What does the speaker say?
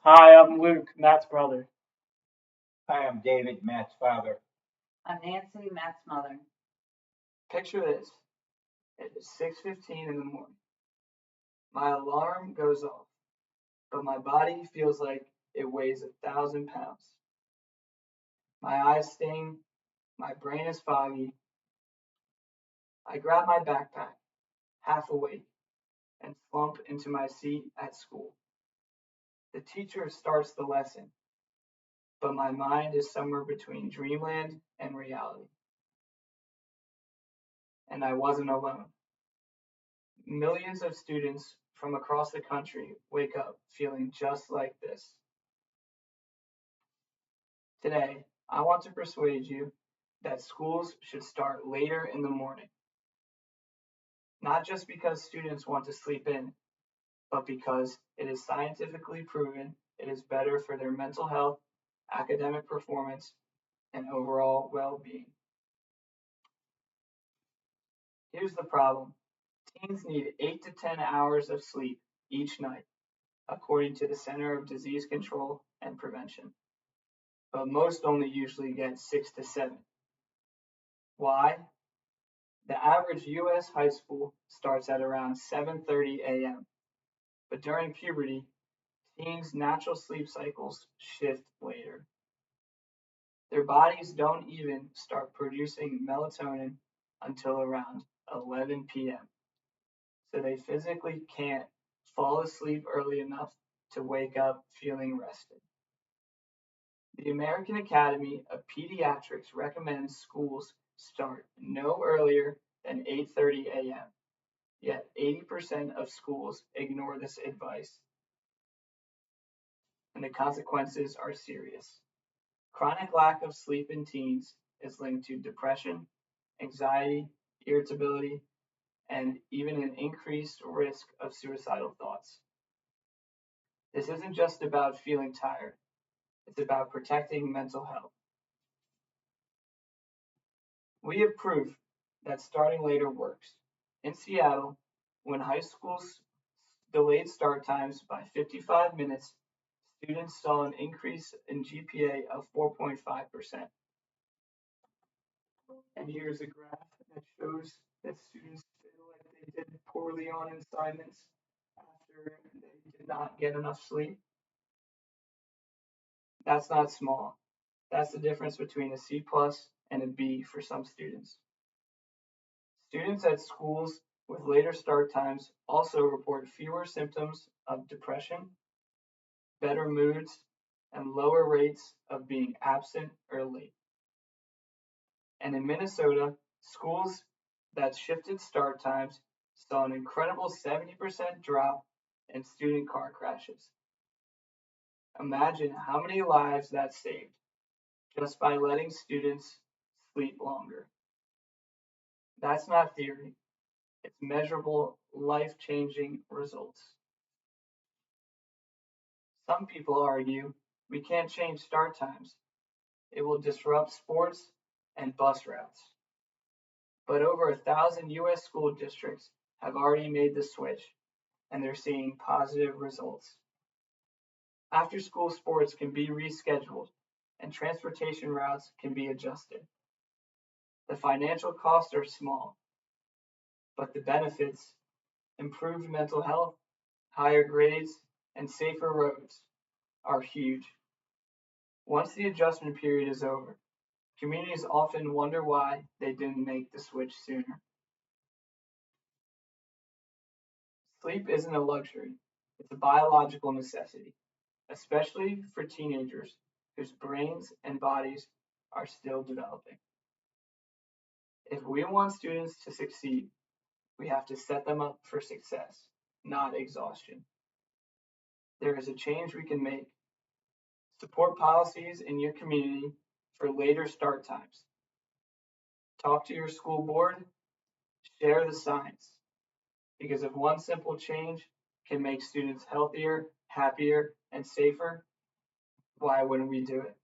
Hi, I'm Luke, Matt's brother. Hi, I'm David, Matt's father. I'm Nancy, Matt's mother. Picture this. It is 6:15 in the morning. My alarm goes off, but my body feels like it weighs 1,000 pounds. My eyes sting, my brain is foggy. I grab my backpack, half awake, and slump into my seat at school. The teacher starts the lesson, but my mind is somewhere between dreamland and reality. And I wasn't alone. Millions of students from across the country wake up feeling just like this. Today, I want to persuade you that schools should start later in the morning, not just because students want to sleep in, but because it is scientifically proven it is better for their mental health, academic performance, and overall well-being. Here's the problem. Teens need 8 to 10 hours of sleep each night, according to the Center of Disease Control and Prevention. But most only usually get 6 to 7. Why? The average US high school starts at around 7:30 a.m., but during puberty, teens' natural sleep cycles shift later. Their bodies don't even start producing melatonin until around 11 p.m., so they physically can't fall asleep early enough to wake up feeling rested. The American Academy of Pediatrics recommends schools start no earlier than 8:30 a.m., yet 80% of schools ignore this advice, and the consequences are serious. Chronic lack of sleep in teens is linked to depression, anxiety, irritability, and even an increased risk of suicidal thoughts. This isn't just about feeling tired, it's about protecting mental health. We have proof that starting later works. In Seattle, when high schools delayed start times by 55 minutes, students saw an increase in GPA of 4.5%. And here's a graph that shows that students feel like they did poorly on assignments after they did not get enough sleep. That's not small. That's the difference between a C plus and a B for some students. Students at schools with later start times also report fewer symptoms of depression, better moods, and lower rates of being absent or late. And in Minnesota, schools that shifted start times saw an incredible 70% drop in student car crashes. Imagine how many lives that saved just by letting students sleep longer. That's not theory, it's measurable, life changing results. Some people argue we can't change start times, it will disrupt sports and bus routes. But over 1,000 US school districts have already made the switch, and they're seeing positive results. After school sports can be rescheduled, and transportation routes can be adjusted. The financial costs are small, but the benefits, improved mental health, higher grades, and safer roads, are huge. Once the adjustment period is over, communities often wonder why they didn't make the switch sooner. Sleep isn't a luxury, it's a biological necessity, especially for teenagers whose brains and bodies are still developing. If we want students to succeed, we have to set them up for success, not exhaustion. There is a change we can make. Support policies in your community for later start times. Talk to your school board, share the science, because if one simple change can make students healthier, happier, and safer, why wouldn't we do it?